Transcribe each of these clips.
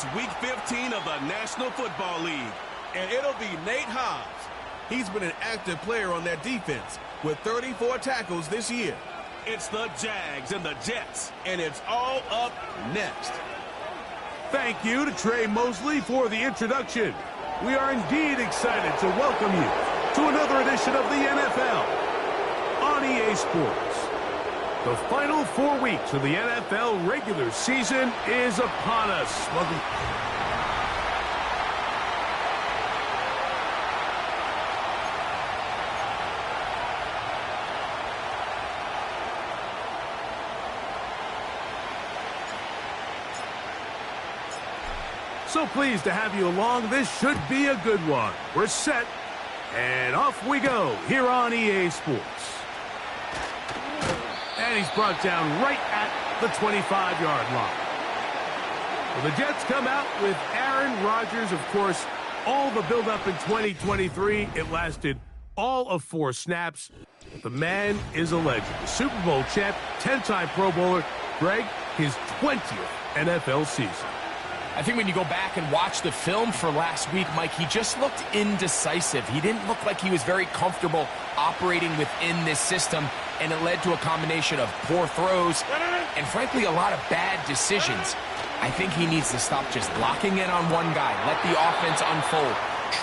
It's Week 15 of the National Football League, and it'll be Nate Hobbs. He's been an active player on that defense with 34 tackles this year. It's the Jags and the Jets, and it's all up next. Thank you to Trey Mosley for the introduction. We are indeed excited to welcome you to another edition of the NFL on EA Sports. The final 4 weeks of the NFL regular season is upon us. So pleased to have you along. This should be a good one. We're set, and off we go here on EA Sports. And he's brought down right at the 25-yard line. Well, the Jets come out with Aaron Rodgers. Of course, all the buildup in 2023, it lasted all of 4 snaps. The man is a legend. The Super Bowl champ, 10-time Pro Bowler. Greg, his 20th NFL season. I think when you go back and watch the film for last week, Mike, he just looked indecisive. He didn't look like he was very comfortable operating within this system, and it led to a combination of poor throws and, frankly, a lot of bad decisions. I think he needs to stop just locking in on one guy, let the offense unfold,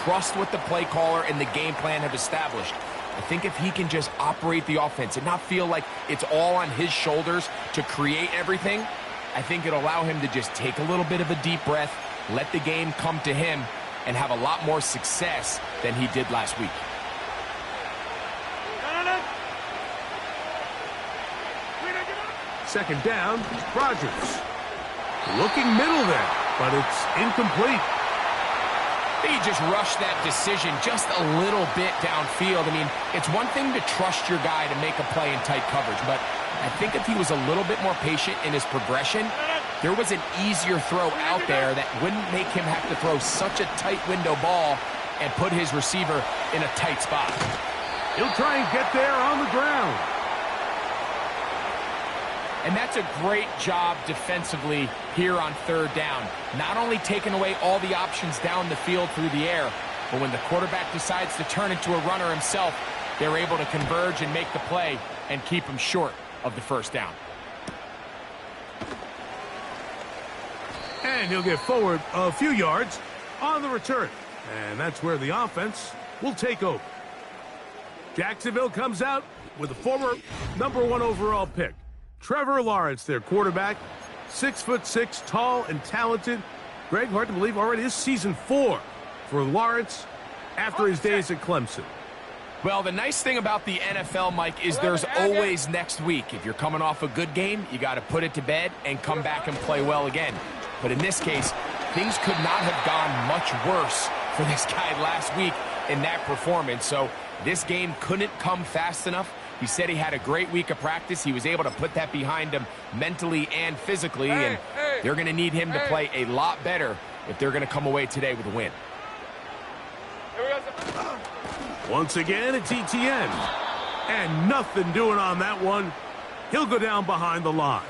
trust what the play caller and the game plan have established. I think if he can just operate the offense and not feel like it's all on his shoulders to create everything, I think it'll allow him to just take a little bit of a deep breath, let the game come to him, and have a lot more success than he did last week. Second down, Rodgers. Looking middle there, but it's incomplete. He just rushed that decision just a little bit downfield. I mean, it's one thing to trust your guy to make a play in tight coverage, but I think if he was a little bit more patient in his progression, there was an easier throw out there that wouldn't make him have to throw such a tight window ball and put his receiver in a tight spot. He'll try and get there on the ground. And that's a great job defensively here on third down. Not only taking away all the options down the field through the air, but when the quarterback decides to turn into a runner himself, they're able to converge and make the play and keep him short of the first down. And he'll get forward a few yards on the return. And that's where the offense will take over. Jacksonville comes out with a former #1 overall pick. Trevor Lawrence, their quarterback, 6'6", tall and talented. Greg, hard to believe, already is season 4 for Lawrence after his days at Clemson. Well, the nice thing about the NFL, Mike, is there's always next week. If you're coming off a good game, you got to put it to bed and come back and play well again. But in this case, things could not have gone much worse for this guy last week in that performance. So this game couldn't come fast enough. He said he had a great week of practice. He was able to put that behind him mentally and physically, and they're going to need him to play a lot better if they're going to come away today with a win. Once again, it's ETN. And nothing doing on that one. He'll go down behind the line.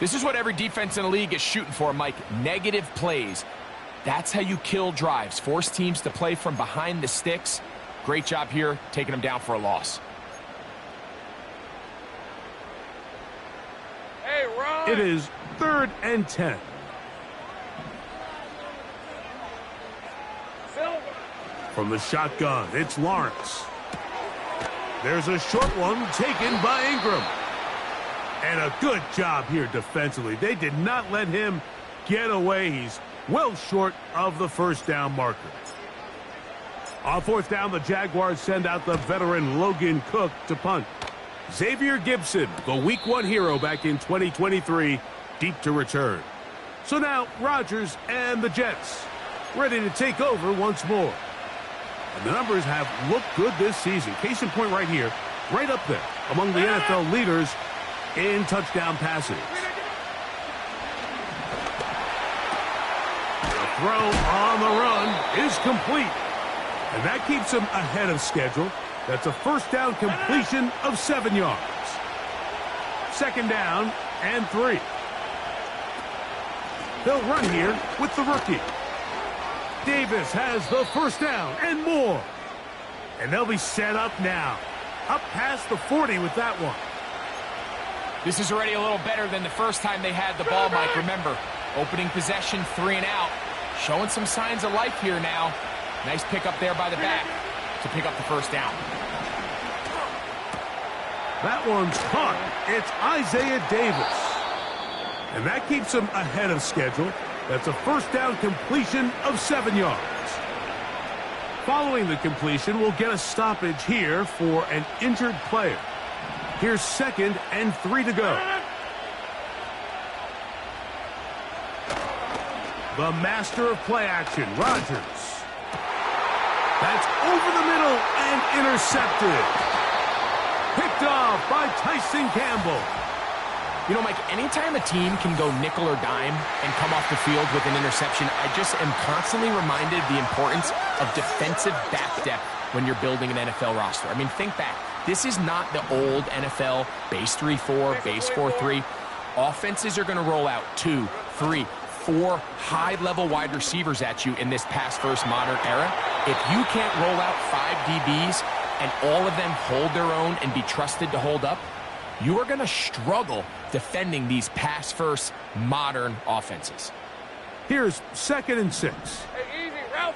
This is what every defense in the league is shooting for, Mike. Negative plays. That's how you kill drives. Force teams to play from behind the sticks. Great job here, taking them down for a loss. It is 3rd and 10. From the shotgun, it's Lawrence. There's a short one taken by Ingram. And a good job here defensively. They did not let him get away. He's well short of the first down marker. On 4th down, the Jaguars send out the veteran Logan Cook to punt. Xavier Gibson, the Week 1 hero back in 2023, deep to return. So now Rodgers and the Jets ready to take over once more. And the numbers have looked good this season. Case in point right here, right up there among the NFL leaders in touchdown passes. The throw on the run is complete. And that keeps him ahead of schedule. That's a first down completion of 7 yards. 2nd down and 3. They'll run here with the rookie. Davis has the first down and more. And they'll be set up now. Up past the 40 with that one. This is already a little better than the first time they had the ball, Mike. Remember, opening possession, 3 and out. Showing some signs of life here now. Nice pick up there by the back to pick up the first down. That one's caught. It's Isaiah Davis. And that keeps him ahead of schedule. That's a first down completion of 7 yards. Following the completion, we'll get a stoppage here for an injured player. Here's 2nd and 3 to go. The master of play action, Rodgers. That's over the middle and intercepted. Picked off by Tyson Campbell. You know, Mike, anytime a team can go nickel or dime and come off the field with an interception, I just am constantly reminded of the importance of defensive back depth when you're building an NFL roster. I mean, think back. This is not the old NFL base 3-4, base 4-3. Offenses are going to roll out 2, 3, 4 high-level wide receivers at you in this pass-first modern era. If you can't roll out 5 DBs and all of them hold their own and be trusted to hold up, you are going to struggle defending these pass-first modern offenses. Here's 2nd and 6. Hey, easy. Route.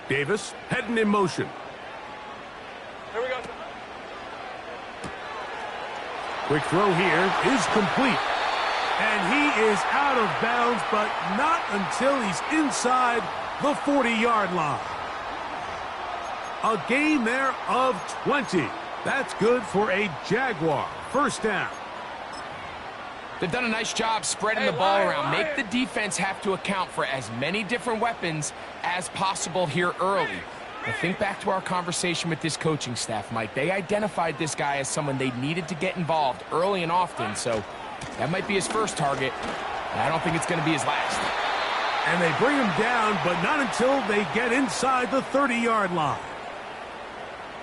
Davis heading in motion. Here we go. Quick throw here is complete. And he is out of bounds, but not until he's inside the 40-yard line. A gain there of 20. That's good for a Jaguar. First down. They've done a nice job spreading the ball around. Make the defense have to account for as many different weapons as possible here early. Now think back to our conversation with this coaching staff, Mike. They identified this guy as someone they needed to get involved early and often, so that might be his first target. I don't think it's going to be his last. And they bring him down, but not until they get inside the 30-yard line.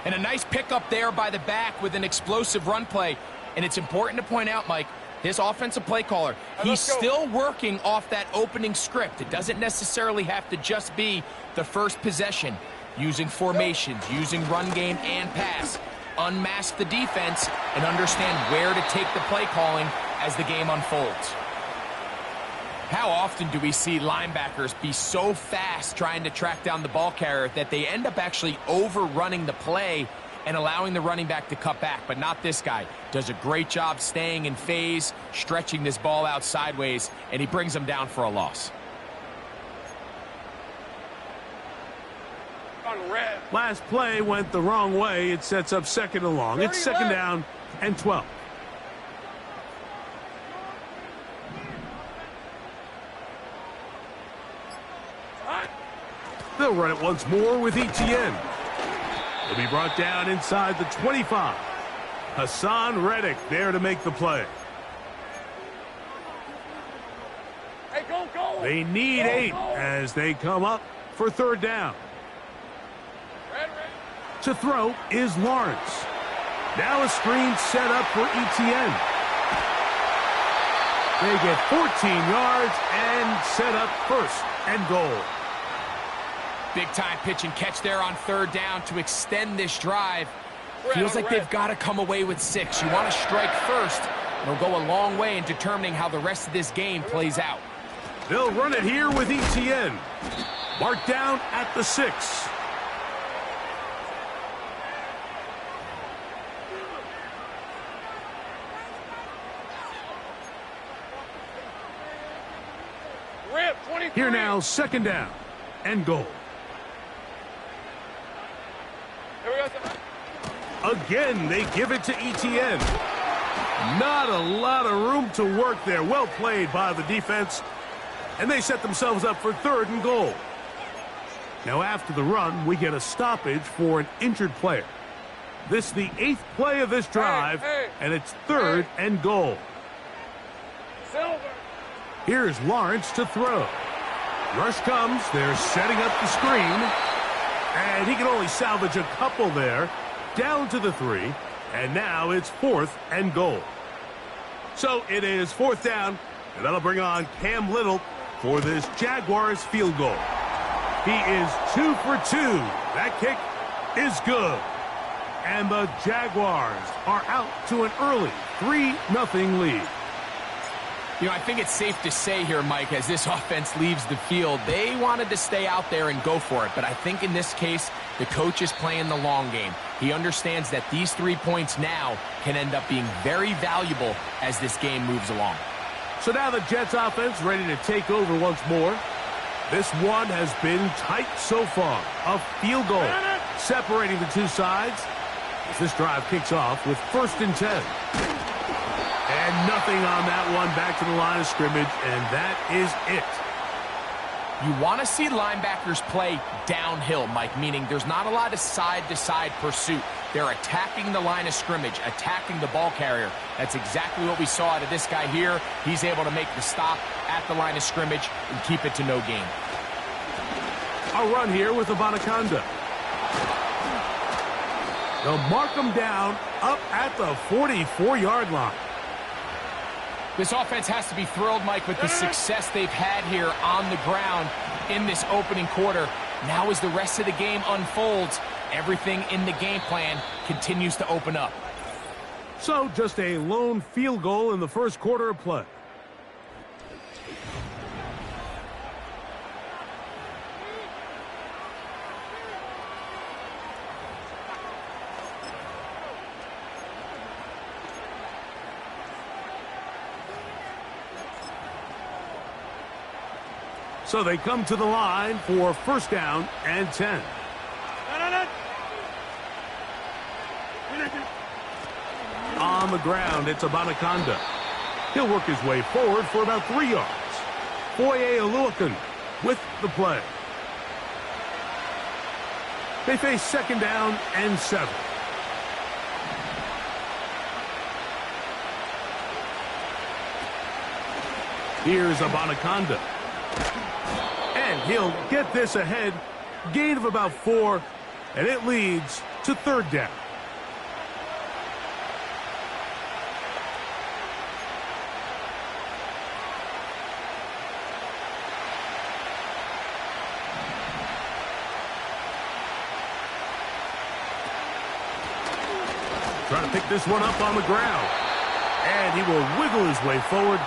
And a nice pickup there by the back with an explosive run play. And it's important to point out, Mike, this offensive play caller, he's still working off that opening script. It doesn't necessarily have to just be the first possession. Using formations, using run game and pass. Unmask the defense and understand where to take the play calling as the game unfolds. How often do we see linebackers be so fast trying to track down the ball carrier that they end up actually overrunning the play and allowing the running back to cut back? But not this guy. Does a great job staying in phase, stretching this ball out sideways, and he brings them down for a loss. Last play went the wrong way. It sets up 2nd and long. It's 2nd down and 12. They'll run it once more with Etienne. He'll be brought down inside the 25. Hassan Reddick there to make the play. Hey, go. They need 8 as they come up for 3rd down. To throw is Lawrence. Now a screen set up for Etienne. They get 14 yards and set up 1st and goal. Big-time pitch and catch there on 3rd down to extend this drive. Feels like they've got to come away with 6. You want to strike first. It'll go a long way in determining how the rest of this game plays out. They'll run it here with Etienne. Marked down at the 6. Here now, 2nd down and goal. Again, they give it to Etienne. Not a lot of room to work there. Well played by the defense. And they set themselves up for 3rd and goal. Now after the run, we get a stoppage for an injured player. This is the 8th play of this drive, and it's 3rd and goal. Here's Lawrence to throw. Rush comes. They're setting up the screen. And he can only salvage a couple there. Down to the 3. And now it's 4th and goal. So it is 4th down And that'll bring on Cam Little for this Jaguars field goal. He is 2 for 2. That kick is good. And the Jaguars are out to an early 3-0 lead. You know, I think it's safe to say here, Mike, as this offense leaves the field, they wanted to stay out there and go for it. But I think in this case, the coach is playing the long game. He understands that these 3 points now can end up being very valuable as this game moves along. So now the Jets offense ready to take over once more. This one has been tight so far. A field goal separating the two sides as this drive kicks off with 1st and 10. And nothing on that one, back to the line of scrimmage, and that is it. You want to see linebackers play downhill, Mike, meaning there's not a lot of side-to-side pursuit. They're attacking the line of scrimmage, attacking the ball carrier. That's exactly what we saw out of this guy here. He's able to make the stop at the line of scrimmage and keep it to no gain. A run here with Abanaconda. They'll mark him down up at the 44-yard line. This offense has to be thrilled, Mike, with the success they've had here on the ground in this opening quarter. Now as the rest of the game unfolds, everything in the game plan continues to open up. So just a lone field goal in the first quarter of play. So they come to the line for 1st down and 10. On the ground, it's Abanaconda. He'll work his way forward for about 3 yards. Foye Oluokun with the play. They face 2nd down and 7. Here's Abanaconda. And he'll get this ahead. Gain of about 4, and it leads to 3rd down. Trying to pick this one up on the ground. And he will wiggle his way forward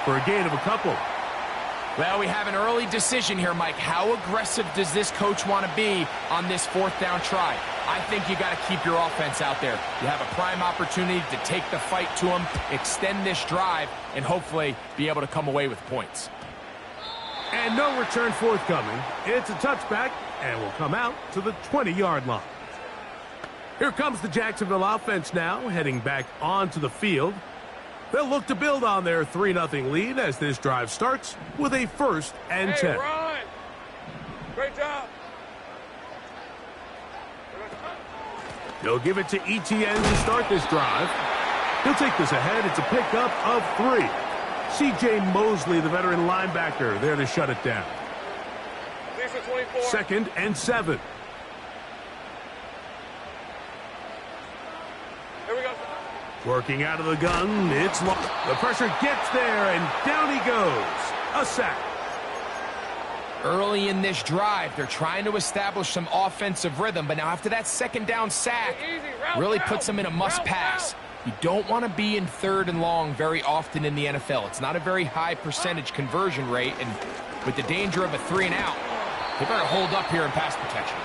for a gain of a couple. Well, we have an early decision here, Mike. How aggressive does this coach want to be on this 4th down try? I think you got to keep your offense out there. You have a prime opportunity to take the fight to them, extend this drive, and hopefully be able to come away with points. And no return forthcoming. It's a touchback, and will come out to the 20-yard line. Here comes the Jacksonville offense now, heading back onto the field. They'll look to build on their 3-0 lead as this drive starts with a 1st and 10. Run. Great job. They'll give it to Etienne to start this drive. He'll take this ahead. It's a pickup of 3. C.J. Mosley, the veteran linebacker, there to shut it down. 2nd and 7. Here we go. Working out of the gun, it's long. The pressure gets there, and down he goes. A sack. Early in this drive, they're trying to establish some offensive rhythm, but now after that 2nd down sack, really puts them in a must-pass. You don't want to be in 3rd and long very often in the NFL. It's not a very high percentage conversion rate, and with the danger of a 3-and-out, they better hold up here in pass protection.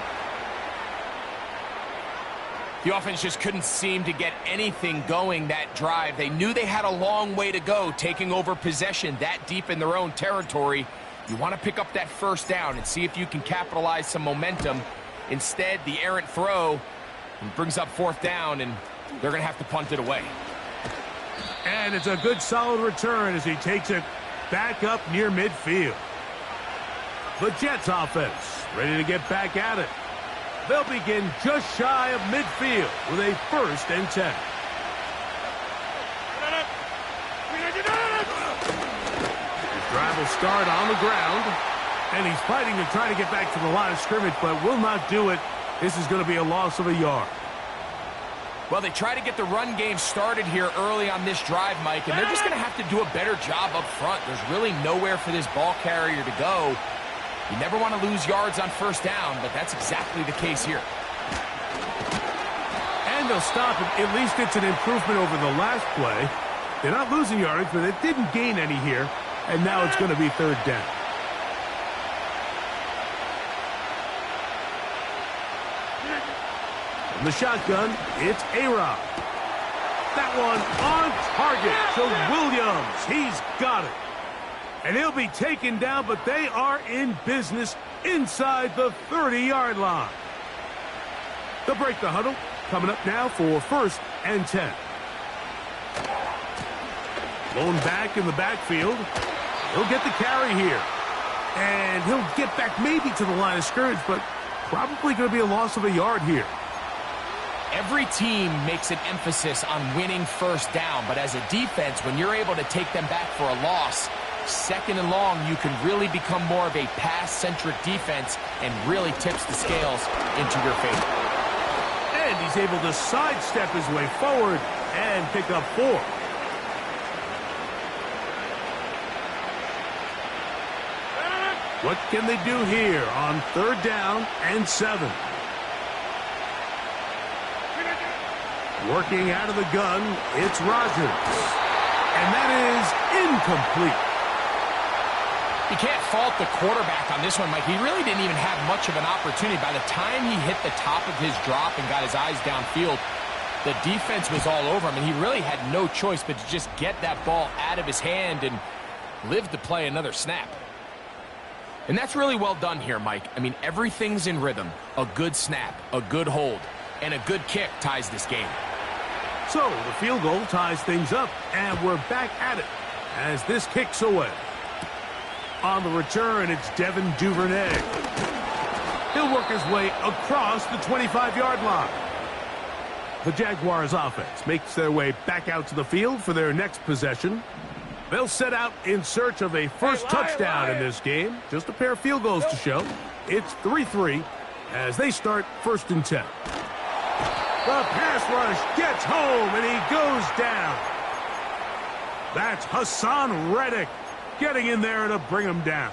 The offense just couldn't seem to get anything going that drive. They knew they had a long way to go, taking over possession that deep in their own territory. You want to pick up that 1st down and see if you can capitalize some momentum. Instead, the errant throw brings up 4th down, and they're going to have to punt it away. And it's a good solid return as he takes it back up near midfield. The Jets offense ready to get back at it. They'll begin just shy of midfield with a 1st and 10. His drive will start on the ground, and he's fighting to try to get back to the line of scrimmage, but will not do it. This is going to be a loss of a yard. Well, they try to get the run game started here early on this drive, Mike, and they're just going to have to do a better job up front. There's really nowhere for this ball carrier to go. You never want to lose yards on first down, but that's exactly the case here. And they'll stop it. At least it's an improvement over the last play. They're not losing yards, but it didn't gain any here, and now it's going to be third down. From the shotgun, it's A-Rob. That one on target to Williams. He's got it. And he'll be taken down, but they are in business inside the 30-yard line. They'll break the huddle. Coming up now for 1st and 10. Blown back in the backfield. He'll get the carry here. And he'll get back maybe to the line of scrimmage, but probably going to be a loss of a yard here. Every team makes an emphasis on winning first down, but as a defense, when you're able to take them back for a loss, 2nd and long, you can really become more of a pass-centric defense and really tips the scales into your favor. And he's able to sidestep his way forward and pick up 4. What can they do here on 3rd down and 7? Working out of the gun, it's Rodgers. And that is incomplete. You can't fault the quarterback on this one, Mike. He really didn't even have much of an opportunity. By the time he hit the top of his drop and got his eyes downfield, the defense was all over him, and he really had no choice but to just get that ball out of his hand and live to play another snap. And that's really well done here, Mike. I mean, everything's in rhythm. A good snap, a good hold, and a good kick ties this game. So the field goal ties things up, and we're back at it as this kicks away. On the return, it's Devin Duvernay. He'll work his way across the 25-yard line. The Jaguars offense makes their way back out to the field for their next possession. They'll set out in search of a first touchdown in this game. Just a pair of field goals to show. It's 3-3 as they start 1st and 10. The pass rush gets home, and he goes down. That's Hassan Reddick getting in there to bring him down.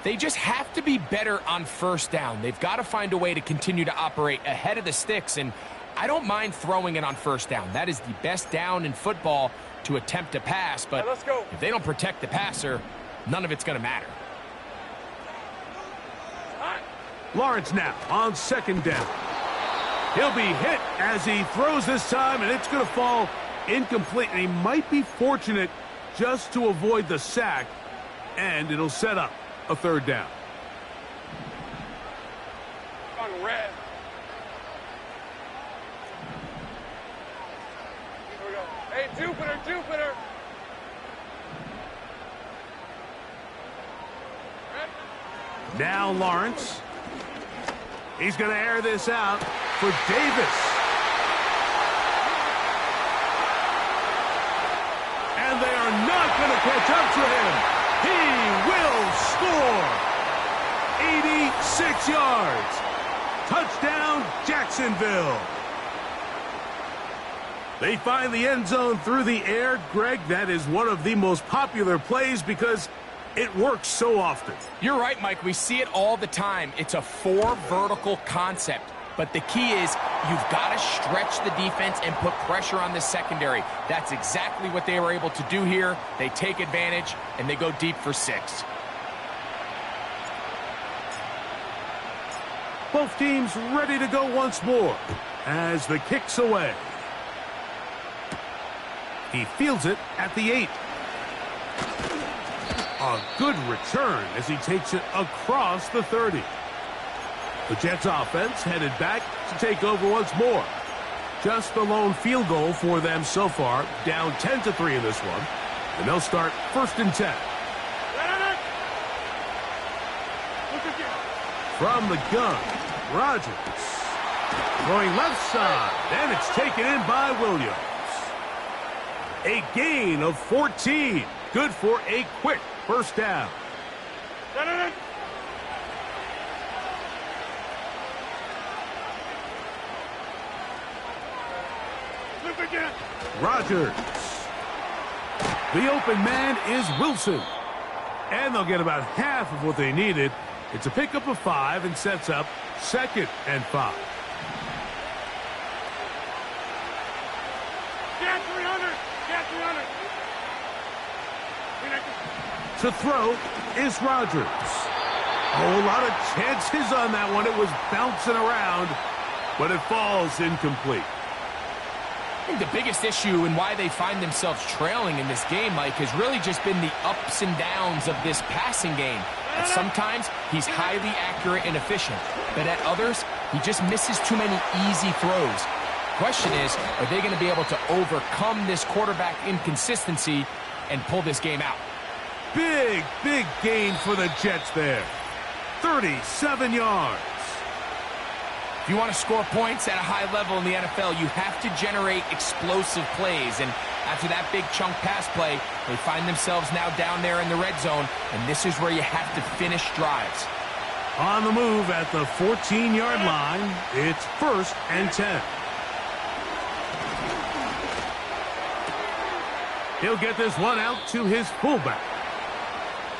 They just have to be better on first down. They've got to find a way to continue to operate ahead of the sticks, and I don't mind throwing it on first down. That is the best down in football to attempt to pass, but if they don't protect the passer, none of it's going to matter. Lawrence now on 2nd down. He'll be hit as he throws this time, and it's going to fall incomplete. And he might be fortunate just to avoid the sack, and it'll set up a 3rd down. On red. Here we go. Hey, Jupiter. Now Lawrence. He's going to air this out for Davis. And they are not going to catch up to him. He will score. 86 yards. Touchdown, Jacksonville. They find the end zone through the air. Greg, that is one of the most popular plays because it works so often. You're right, Mike. We see it all the time. It's a 4 vertical concept. But the key is you've got to stretch the defense and put pressure on the secondary. That's exactly what they were able to do here. They take advantage, and they go deep for 6. Both teams ready to go once more as the kick's away. He fields it at the 8. A good return as he takes it across the 30. The Jets offense headed back to take over once more. Just the lone field goal for them so far, down 10-3 in this one. And they'll start 1st and 10. From the gun, Rodgers. Throwing left side, and it's taken in by Williams. A gain of 14. Good for a quick 1st down. Rodgers. The open man is Wilson. And they'll get about half of what they needed. It's a pickup of 5 and sets up 2nd and 5. Get 300. Get 300. To throw is Rodgers. Oh, a lot of chances on that one. It was bouncing around, but it falls incomplete. I think the biggest issue and why they find themselves trailing in this game, Mike, has really just been the ups and downs of this passing game. At sometimes, he's highly accurate and efficient, but at others, he just misses too many easy throws. Question is, are they going to be able to overcome this quarterback inconsistency and pull this game out? Big gain for the Jets there. 37 yards. If you want to score points at a high level in the NFL, you have to generate explosive plays. And after that big chunk pass play, they find themselves now down there in the red zone, and this is where you have to finish drives. On the move at the 14-yard line, it's 1st and 10. He'll get this one out to his fullback.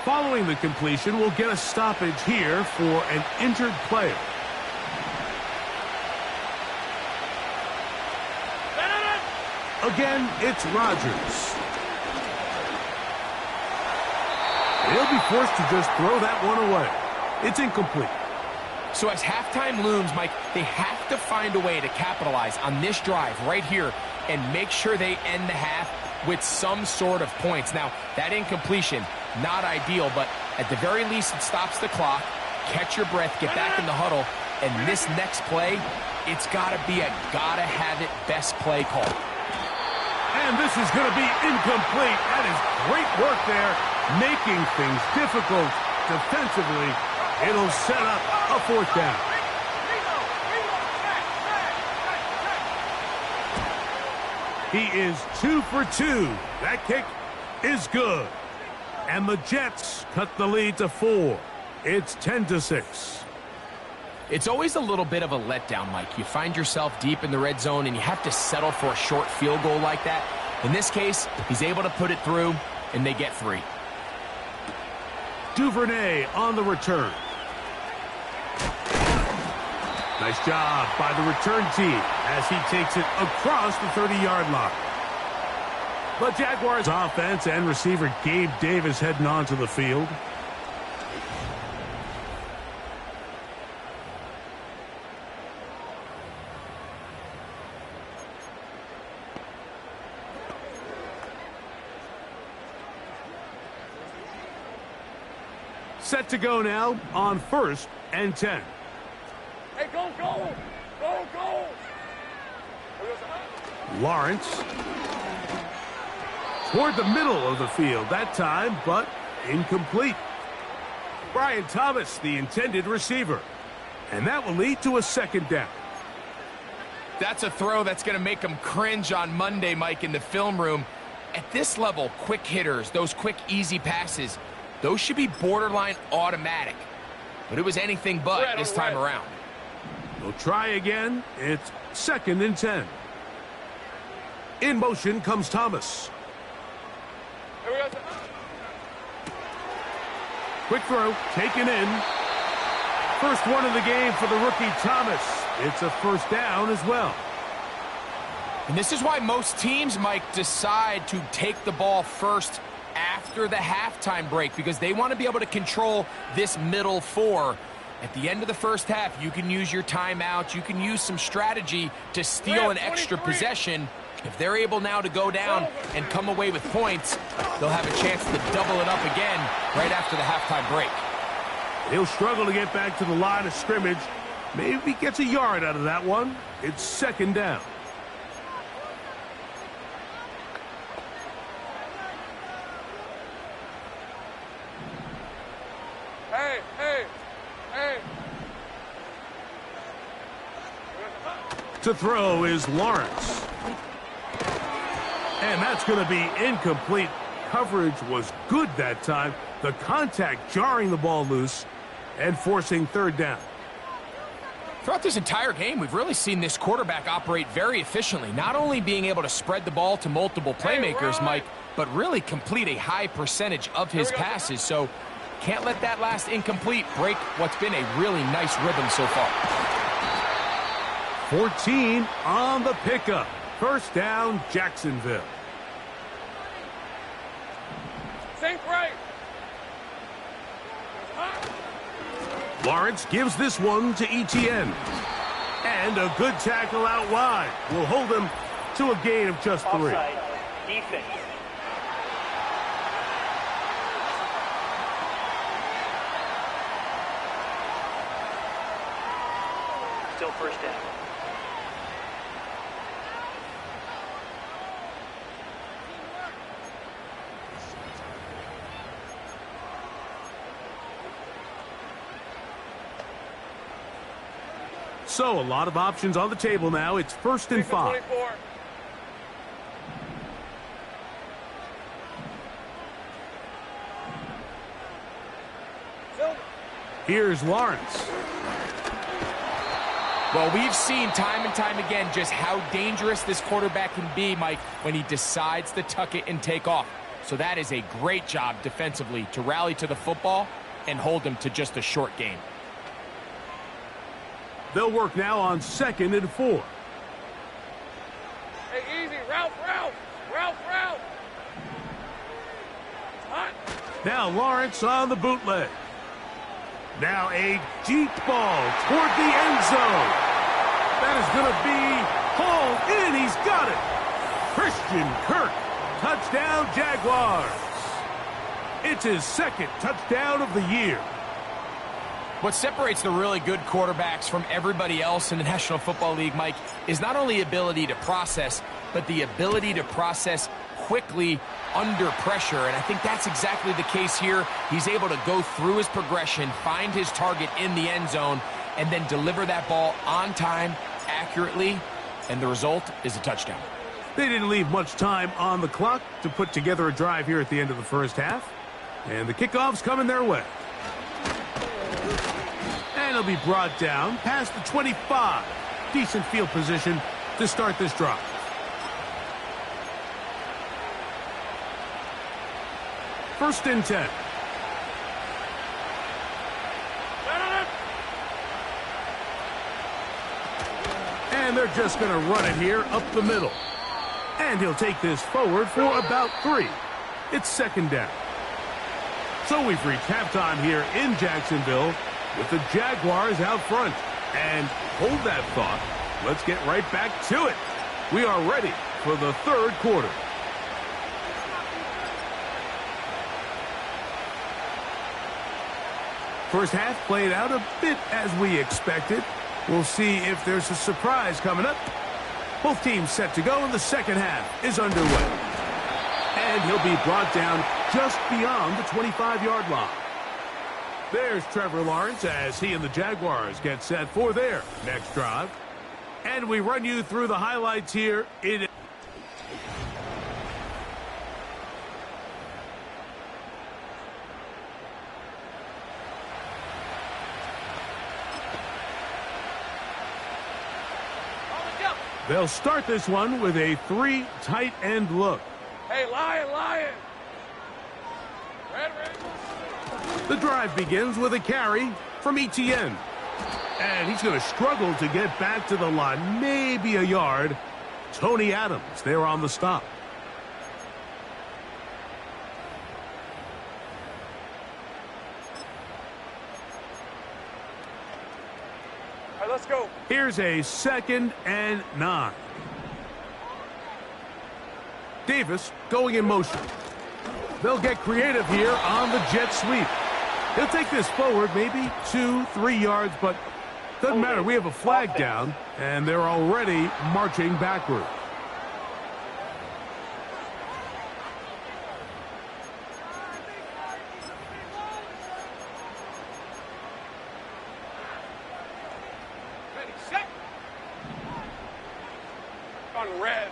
Following the completion, we'll get a stoppage here for an injured player. Again, it's Rodgers. He'll be forced to just throw that one away. It's incomplete. So as halftime looms, Mike, they have to find a way to capitalize on this drive right here and make sure they end the half with some sort of points. Now, that incompletion, not ideal, but at the very least, it stops the clock. Catch your breath, get back in the huddle, and this next play, it's got to be a gotta-have-it best play call. And this is going to be incomplete. That is great work there, making things difficult defensively. It'll set up a 4th down. He is 2 for 2. That kick is good. And the Jets cut the lead to 4. It's 10-6. It's always a little bit of a letdown, Mike. You find yourself deep in the red zone and you have to settle for a short field goal like that. In this case, he's able to put it through, and they get 3. Duvernay on the return. Nice job by the return team as he takes it across the 30-yard line. The Jaguars offense and receiver Gabe Davis heading onto the field. Set to go now on 1st and 10. Hey, go, go! Go, go! Lawrence. Toward the middle of the field that time, but incomplete. Brian Thomas, the intended receiver. And that will lead to a 2nd down. That's a throw that's going to make them cringe on Monday, Mike, in the film room. At this level, quick hitters, those quick, easy passes, those should be borderline automatic. But it was anything but this time around. They'll try again. It's 2nd and 10. In motion comes Thomas. Quick throw, taken in. First one of the game for the rookie Thomas. It's a 1st down as well. And this is why most teams, Mike, decide to take the ball first after the halftime break, because they want to be able to control this middle 4. At the end of the first half, you can use your timeout. You can use some strategy to steal an extra possession. If they're able now to go down and come away with points, they'll have a chance to double it up again right after the halftime break. He'll struggle to get back to the line of scrimmage. Maybe gets a yard out of that one. It's 2nd down. Hey, hey, hey. To throw is Lawrence. And that's going to be incomplete. Coverage was good that time. The contact jarring the ball loose and forcing 3rd down. Throughout this entire game, we've really seen this quarterback operate very efficiently, not only being able to spread the ball to multiple playmakers, Mike, but really complete a high percentage of his passes. So can't let that last incomplete break what's been a really nice rhythm so far. 14 on the pickup. First down, Jacksonville. Sink right. Lawrence gives this one to Etienne. And a good tackle out wide will hold him to a gain of just 3. Offside. Defense. Still first down. So a lot of options on the table now. It's 1st and 5. 24. Here's Lawrence. Well, we've seen time and time again just how dangerous this quarterback can be, Mike, when he decides to tuck it and take off. So that is a great job defensively to rally to the football and hold him to just a short gain. They'll work now on 2nd and 4. Hey, easy. Route. Hot. Now Lawrence on the bootleg. Now a deep ball toward the end zone. That is going to be hauled in. He's got it. Christian Kirk. Touchdown, Jaguars. It's his 2nd touchdown of the year. What separates the really good quarterbacks from everybody else in the National Football League, Mike, is not only ability to process, but the ability to process quickly under pressure. And I think that's exactly the case here. He's able to go through his progression, find his target in the end zone, and then deliver that ball on time, accurately, and the result is a touchdown. They didn't leave much time on the clock to put together a drive here at the end of the first half. And the kickoff's coming their way. And he'll be brought down past the 25. Decent field position to start this drive. First and 10. And they're just going to run it here up the middle. And he'll take this forward for about 3. It's 2nd down. So we've reached halftime here in Jacksonville with the Jaguars out front. And hold that thought. Let's get right back to it. We are ready for the 3rd quarter. First half played out a bit as we expected. We'll see if there's a surprise coming up. Both teams set to go, and the second half is underway. And he'll be brought down just beyond the 25-yard line. There's Trevor Lawrence as he and the Jaguars get set for their next drive. And we run you through the highlights here. They'll start this one with a 3 tight end look. Hey, lion. Red. The drive begins with a carry from Etienne. And he's going to struggle to get back to the line, maybe a yard. Tony Adams there on the stop. All right, let's go. Here's a 2nd and 9. Davis going in motion. They'll get creative here on the jet sweep. He'll take this forward maybe 2-3 yards, but doesn't matter. We have a flag down, and they're already marching backward. Ready, set. On red.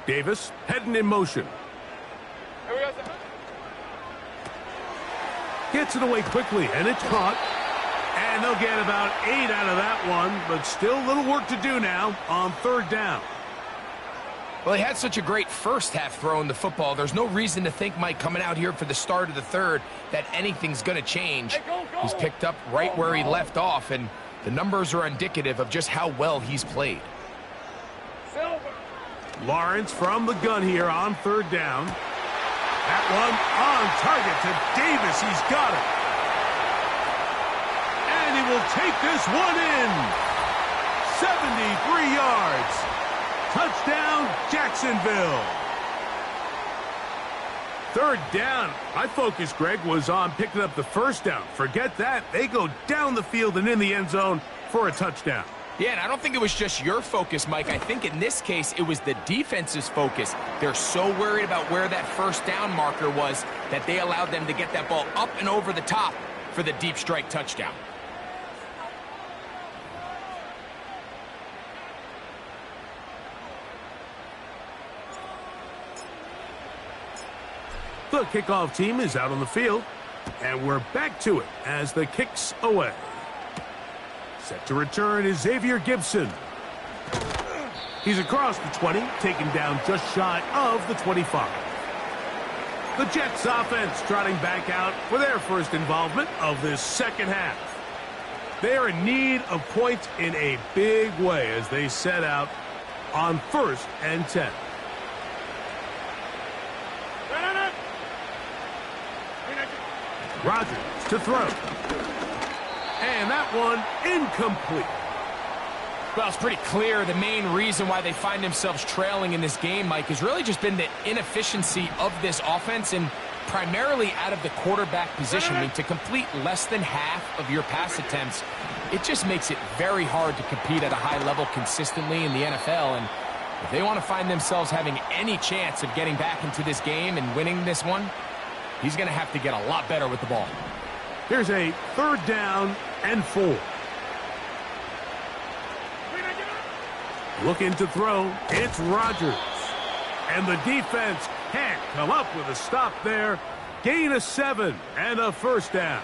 Davis heading in motion. Here we go. Gets it away quickly, and it's caught. And they'll get about 8 out of that one, but still a little work to do now on third down. Well, he had such a great first half throwing the football. There's no reason to think, Mike, coming out here for the start of the third, that anything's going to change. Hey, go. He's picked up right where he left off, and the numbers are indicative of just how well he's played. Silver. Lawrence from the gun here on third down. That one on target to Davis. He's got it. And he will take this one in. 73 yards. Touchdown, Jacksonville. Third down. My focus, Greg, was on picking up the first down. Forget that. They go down the field and in the end zone for a touchdown. Yeah, and I don't think it was just your focus, Mike. I think in this case, it was the defense's focus. They're so worried about where that first down marker was that they allowed them to get that ball up and over the top for the deep strike touchdown. The kickoff team is out on the field, and we're back to it as the kick's away. Set to return is Xavier Gibson. He's across the 20, taken down just shy of the 25. The Jets offense trotting back out for their first involvement of this second half. They're in need of points in a big way as they set out on 1st and 10. Rodgers to throw. And that one incomplete. Well, it's pretty clear the main reason why they find themselves trailing in this game, Mike, has really just been the inefficiency of this offense and primarily out of the quarterback position. I mean, to complete less than half of your pass attempts, it just makes it very hard to compete at a high level consistently in the NFL. And if they want to find themselves having any chance of getting back into this game and winning this one, he's going to have to get a lot better with the ball. Here's a 3rd down and 4. Looking to throw, it's Rodgers. And the defense can't come up with a stop there. Gain of 7 and a 1st down.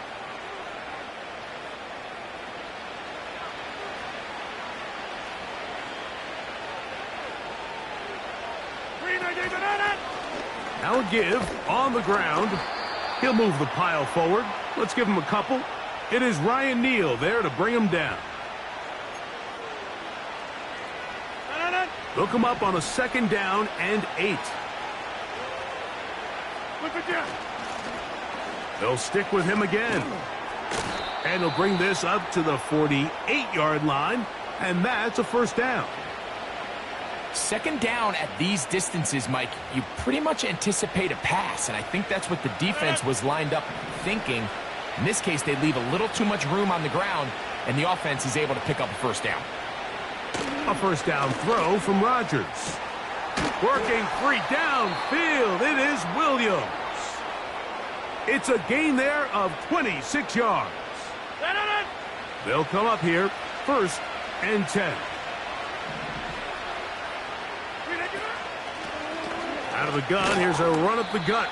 Now a give on the ground. He'll move the pile forward. Let's give him a couple. It is Ryan Neal there to bring him down. They'll come up on a 2nd down and 8. They'll stick with him again. And they'll bring this up to the 48-yard line. And that's a 1st down. 2nd down at these distances, Mike, you pretty much anticipate a pass, and I think that's what the defense was lined up thinking. In this case, they leave a little too much room on the ground, and the offense is able to pick up a 1st down. A 1st down throw from Rodgers. Working free downfield, it is Williams. It's a gain there of 26 yards. They'll come up here, 1st and 10. Out of the gun, here's a run up the gut.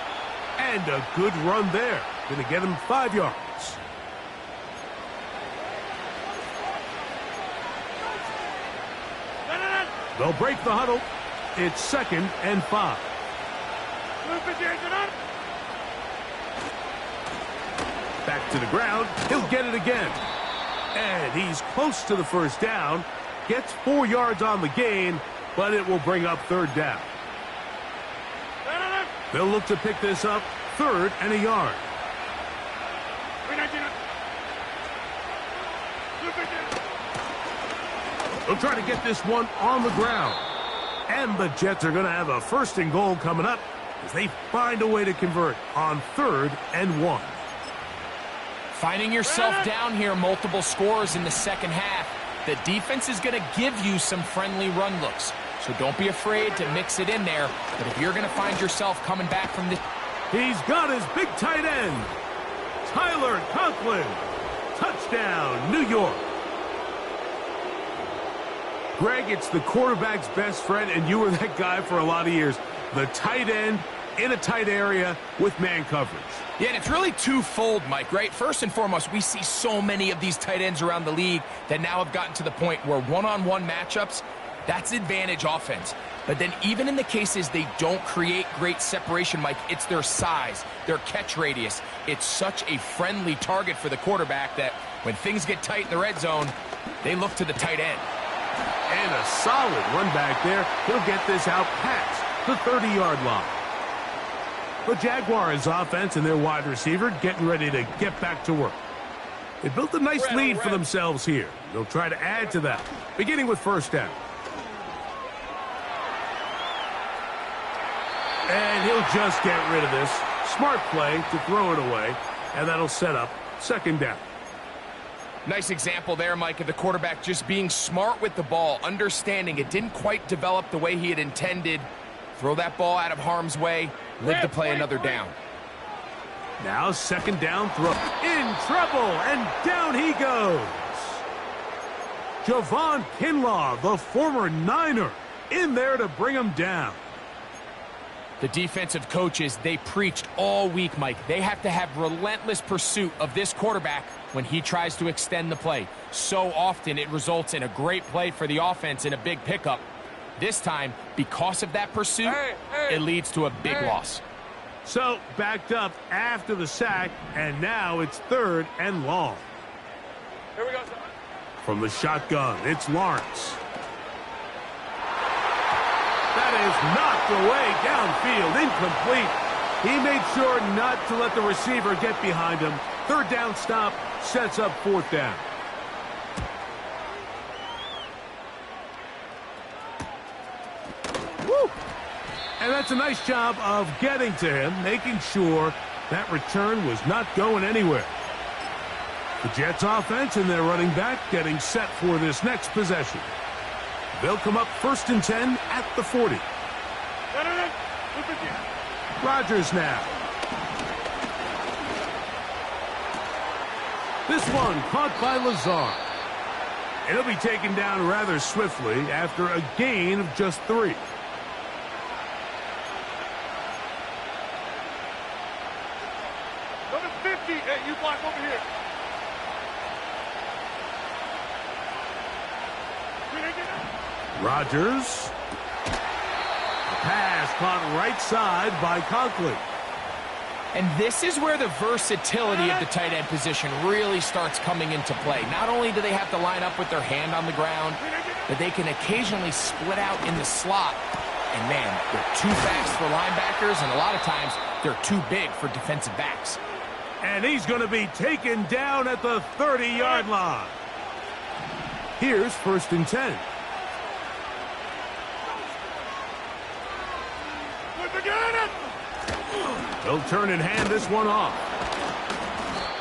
And a good run there. Going to get him 5 yards. They'll break the huddle. It's 2nd and 5. Back to the ground. He'll get it again. And he's close to the 1st down. Gets 4 yards on the gain, but it will bring up 3rd down. They'll look to pick this up 3rd and a yard. They'll try to get this one on the ground. And the Jets are going to have a 1st and goal coming up as they find a way to convert on 3rd and 1. Finding yourself down here, multiple scores in the 2nd half. The defense is going to give you some friendly run looks. So don't be afraid to mix it in there. But if you're going to find yourself coming back from this... He's got his big tight end. Tyler Conklin. Touchdown, New York. Greg, it's the quarterback's best friend, and you were that guy for a lot of years. The tight end in a tight area with man coverage. Yeah, and it's really twofold, Mike, right? First and foremost, we see so many of these tight ends around the league that now have gotten to the point where one-on-one matchups, that's advantage offense. But then even in the cases they don't create great separation, Mike, it's their size, their catch radius. It's such a friendly target for the quarterback that when things get tight in the red zone, they look to the tight end. And a solid run back there. He'll get this out past the 30-yard line. The Jaguars offense and their wide receiver getting ready to get back to work. They built a nice lead for themselves here. They'll try to add to that, beginning with first down. And he'll just get rid of this. Smart play to throw it away, and that'll set up second down. Nice example there, Mike, of the quarterback just being smart with the ball, understanding it didn't quite develop the way he had intended. Throw that ball out of harm's way, live to play another down. Now second down throw. In trouble, and down he goes. Javon Kinlaw, the former Niner, in there to bring him down. The defensive coaches, they preached all week, Mike. They have to have relentless pursuit of this quarterback when he tries to extend the play. So often it results in a great play for the offense and a big pickup. This time, because of that pursuit, it leads to a big loss. So, backed up after the sack, and now it's third and long. Here we go, sir. From the shotgun, it's Lawrence. That is knocked away downfield, incomplete. He made sure not to let the receiver get behind him. Third down stop sets up fourth down. Woo! And that's a nice job of getting to him, making sure that return was not going anywhere. The Jets offense and their running back getting set for this next possession. They'll come up first and 10 at the 40. Rodgers now. This one caught by Lazard. It'll be taken down rather swiftly after a gain of just 3. Number 50, hey, you block over here. Rodgers. Pass caught right side by Conklin. And this is where the versatility of the tight end position really starts coming into play. Not only do they have to line up with their hand on the ground, but they can occasionally split out in the slot. And man, they're too fast for linebackers, and a lot of times they're too big for defensive backs. And he's going to be taken down at the 30-yard line. Here's first and 10. They'll turn and hand this one off.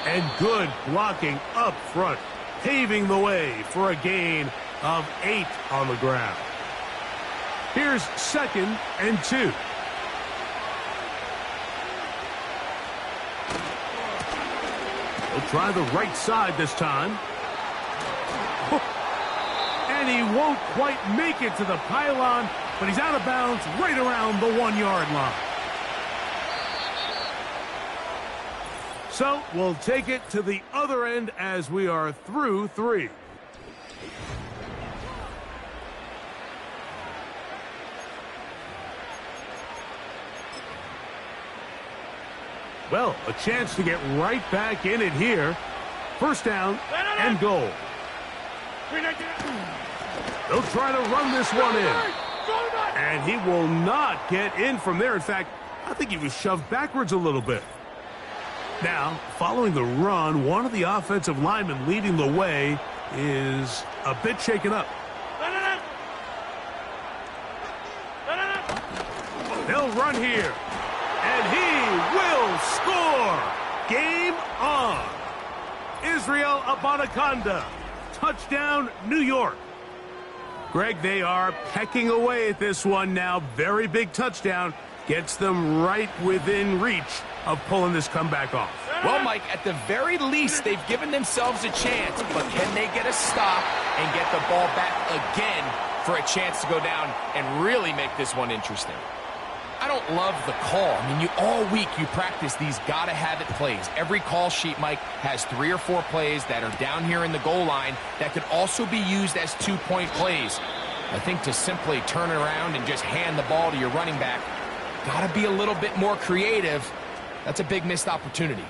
And good blocking up front, paving the way for a gain of 8 on the ground. Here's second and 2. He'll try the right side this time. And he won't quite make it to the pylon, but he's out of bounds right around the 1-yard line. So we'll take it to the other end as we are through 3. Well, a chance to get right back in it here. First down and goal. They'll try to run this one in. And he will not get in from there. In fact, I think he was shoved backwards a little bit. Now, following the run, one of the offensive linemen leading the way is a bit shaken up. They'll run here, and he will score. Game on. Israel Abanikanda, touchdown, New York. Greg, they are pecking away at this one now. Very big touchdown. Gets them right within reach of pulling this comeback off. Well, Mike, at the very least, they've given themselves a chance, but can they get a stop and get the ball back again for a chance to go down and really make this one interesting? I don't love the call. I mean, all week you practice these gotta-have-it plays. Every call sheet, Mike, has 3 or 4 plays that are down here in the goal line that could also be used as 2-point plays. I think to simply turn it around and just hand the ball to your running back, gotta be a little bit more creative. That's a big missed opportunity.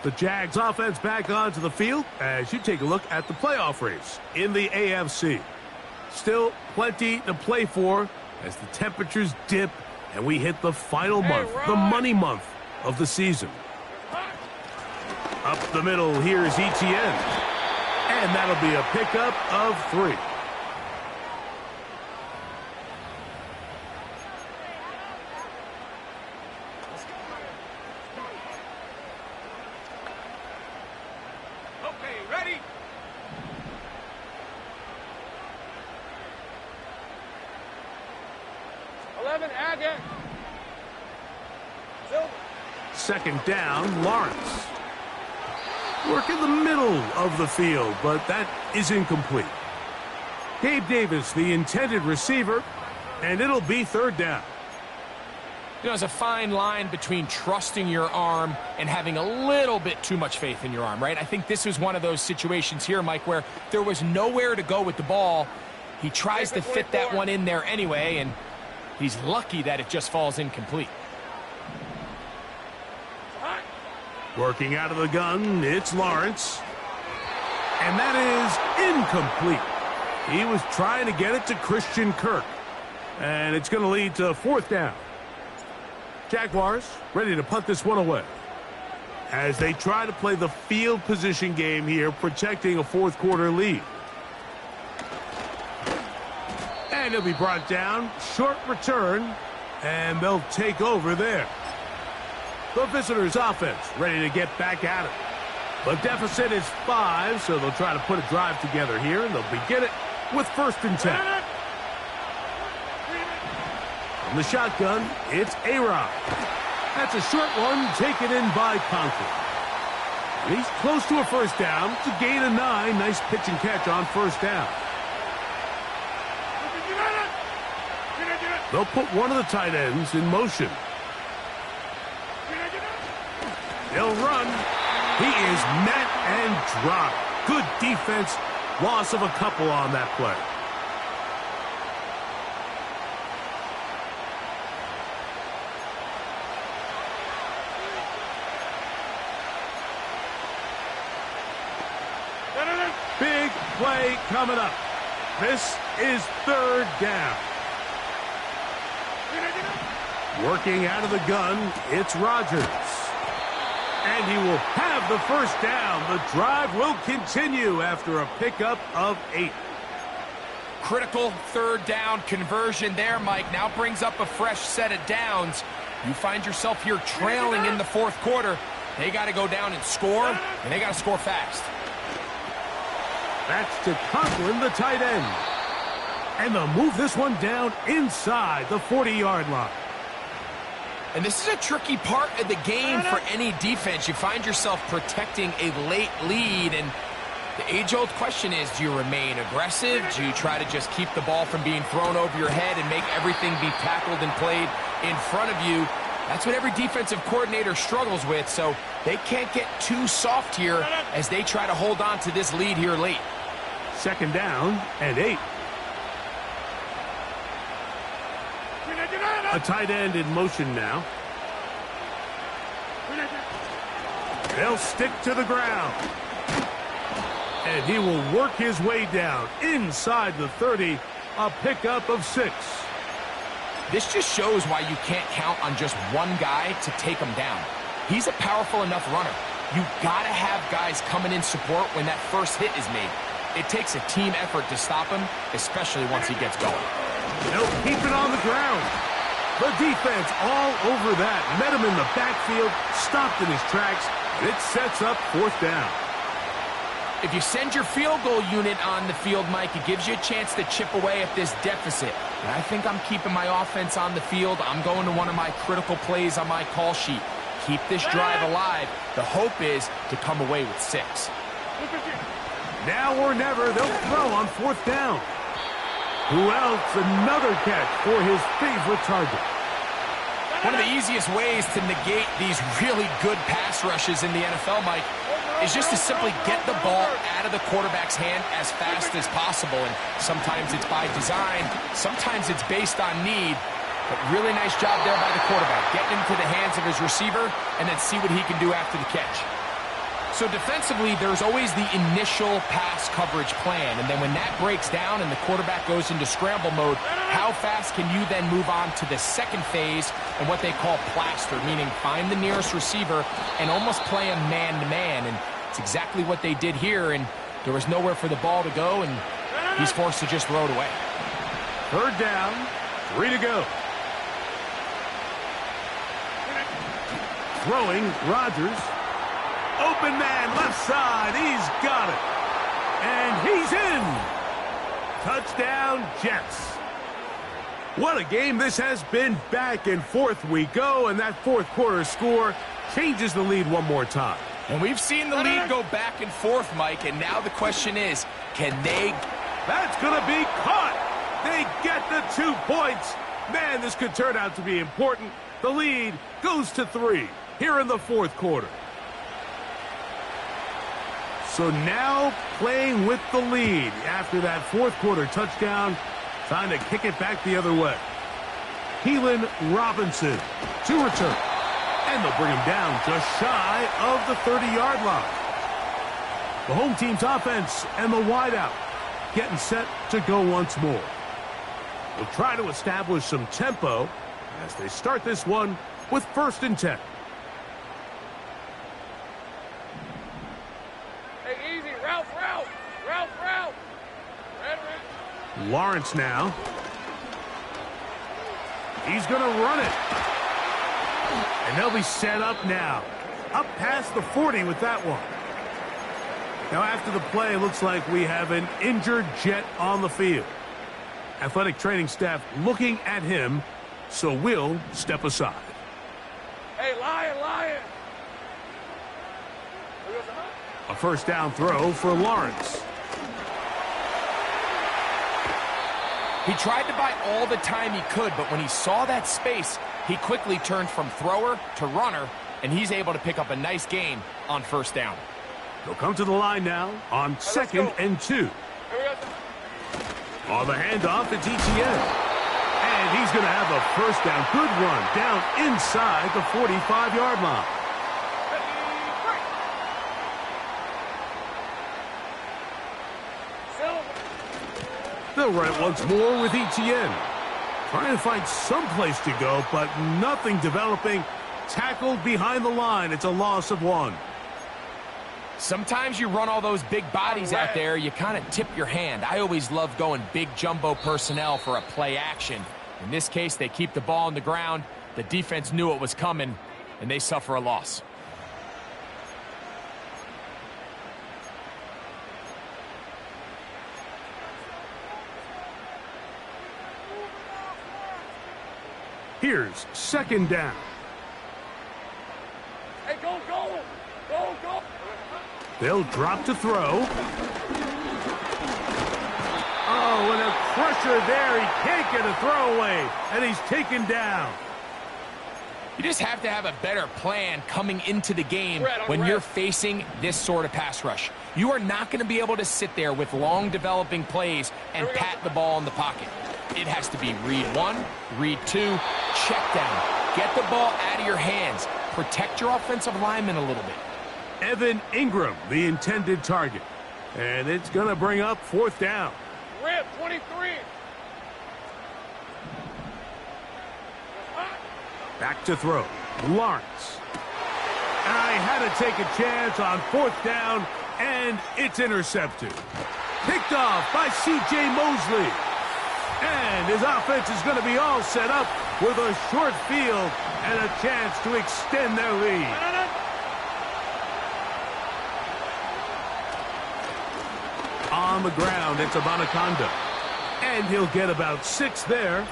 The Jags offense back onto the field as you take a look at the playoff race in the AFC. Still plenty to play for as the temperatures dip and we hit the final month, the money month of the season. Up the middle, here's Etienne. And that'll be a pickup of 3. Okay, ready? Agate. Second down, Lawrence. Work in the middle of the field, but that is incomplete. Gabe Davis, the intended receiver, and it'll be 3rd down. You know, there's a fine line between trusting your arm and having a little bit too much faith in your arm, right? I think this was one of those situations here, Mike, where there was nowhere to go with the ball. He tries to fit that one in there anyway, and he's lucky that it just falls incomplete. Working out of the gun, it's Lawrence. And that is incomplete. He was trying to get it to Christian Kirk. And it's going to lead to 4th down. Jaguars ready to punt this one away as they try to play the field position game here, protecting a 4th quarter lead. And it'll be brought down. Short return. And they'll take over there. The visitors' offense ready to get back at it. The deficit is 5, so they'll try to put a drive together here, and they'll begin it with 1st and 10. From the shotgun, it's A-Rod. That's a short one taken in by Conklin. And he's close to a 1st down. It's a gain of 9. Nice pitch and catch on 1st down. They'll put one of the tight ends in motion. They'll run. He is met and dropped. Good defense. Loss of a couple on that play. Big play coming up. This is 3rd down. Working out of the gun, it's Rodgers. And he will have the 1st down. The drive will continue after a pickup of 8. Critical 3rd down conversion there, Mike. Now brings up a fresh set of downs. You find yourself here trailing in the 4th quarter. They got to go down and score, and they got to score fast. That's to Conklin, the tight end. And they'll move this one down inside the 40-yard line. And this is a tricky part of the game for any defense. You find yourself protecting a late lead, and the age-old question is, do you remain aggressive? Do you try to just keep the ball from being thrown over your head and make everything be tackled and played in front of you? That's what every defensive coordinator struggles with, so they can't get too soft here as they try to hold on to this lead here late. 2nd down and 8. A tight end in motion now. They'll stick to the ground. And he will work his way down inside the 30, a pickup of 6. This just shows why you can't count on just one guy to take him down. He's a powerful enough runner. You got to have guys coming in support when that first hit is made. It takes a team effort to stop him, especially once he gets going. They'll keep it on the ground. The defense all over that. Met him in the backfield, stopped in his tracks, and it sets up 4th down. If you send your field goal unit on the field, Mike, it gives you a chance to chip away at this deficit. And I think I'm keeping my offense on the field. I'm going to one of my critical plays on my call sheet. Keep this drive alive. The hope is to come away with 6. Now or never, they'll throw on 4th down. Who else? Another catch for his favorite target. One of the easiest ways to negate these really good pass rushes in the NFL, Mike, is just to simply get the ball out of the quarterback's hand as fast as possible. And sometimes it's by design, sometimes it's based on need. But really nice job there by the quarterback, getting into the hands of his receiver and then see what he can do after the catch. So defensively, there's always the initial pass coverage plan. And then when that breaks down and the quarterback goes into scramble mode, how fast can you then move on to the second phase and what they call plaster, meaning find the nearest receiver and almost play him man-to-man. And it's exactly what they did here, and there was nowhere for the ball to go, and he's forced to just throw it away. 3rd down, 3 to go. Throwing, Rodgers. Open man, left side. He's got it. And he's in. Touchdown, Jets. What a game this has been. Back and forth we go, and that 4th quarter score changes the lead one more time. And we've seen the lead go back and forth, Mike, and now the question is, can they... That's going to be caught. They get the 2 points. Man, this could turn out to be important. The lead goes to 3 here in the 4th quarter. So now playing with the lead after that 4th quarter touchdown, trying to kick it back the other way. Keelan Robinson to return. And they'll bring him down just shy of the 30-yard line. The home team's offense and the wideout getting set to go once more. They'll try to establish some tempo as they start this one with 1st and 10. Lawrence now. He's going to run it. And they'll be set up now. Up past the 40 with that one. Now after the play, it looks like we have an injured Jet on the field. Athletic training staff looking at him, so we'll step aside. Hey, Lion! A 1st down throw for Lawrence. He tried to buy all the time he could, but when he saw that space, he quickly turned from thrower to runner, and he's able to pick up a nice gain on 1st down. They'll come to the line now on 2nd and 2. On the handoff, it's Etienne. And he's going to have a 1st down. Good run down inside the 45-yard line. They'll run it once more with Etienne. Trying to find some place to go, but nothing developing. Tackled behind the line. It's a loss of 1. Sometimes you run all those big bodies out there, you kind of tip your hand. I always love going big jumbo personnel for a play action. In this case, they keep the ball on the ground. The defense knew it was coming, and they suffer a loss. Here's 2nd down. Hey, go! They'll drop to throw. Oh, and a crusher there. He can't get a throwaway, and he's taken down. You just have to have a better plan coming into the game when you're facing this sort of pass rush. You are not going to be able to sit there with long developing plays and pat the ball in the pocket. It has to be read 1, read 2, check down. Get the ball out of your hands. Protect your offensive lineman a little bit. Evan Ingram, the intended target. And it's going to bring up 4th down. Rip, 23. Back to throw. Lawrence. And I had to take a chance on 4th down, and it's intercepted. Picked off by C.J. Mosley. And his offense is going to be all set up with a short field and a chance to extend their lead. On the ground, it's Abanaconda. And he'll get about 6 there,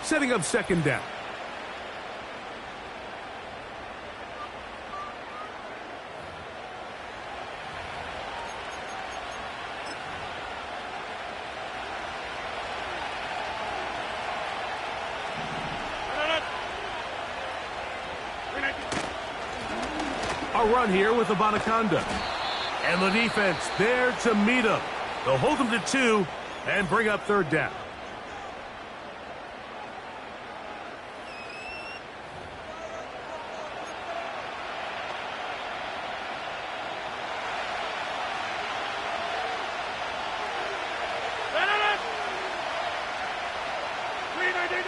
setting up 2nd down. A run here with Abanaconda. And the defense there to meet him. They'll hold him to 2 and bring up third down.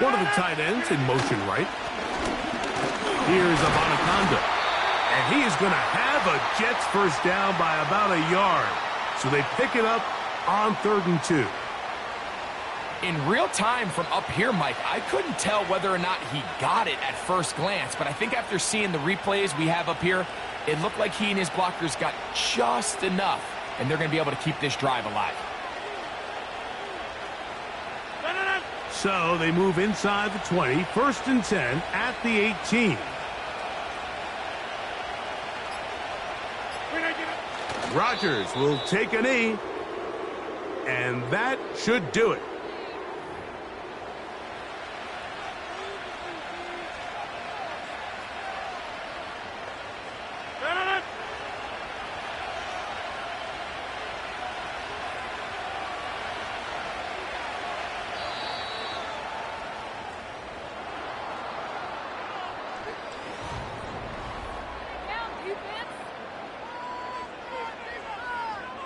One of the tight ends in motion right. Here's Abanaconda. And he is going to have a Jets first down by about a yard. So they pick it up on 3rd and 2. In real time from up here, Mike, I couldn't tell whether or not he got it at first glance. But I think after seeing the replays we have up here, it looked like he and his blockers got just enough. And they're going to be able to keep this drive alive. So they move inside the 20, 1st and 10 at the 18. Rodgers will take a knee, and that should do it.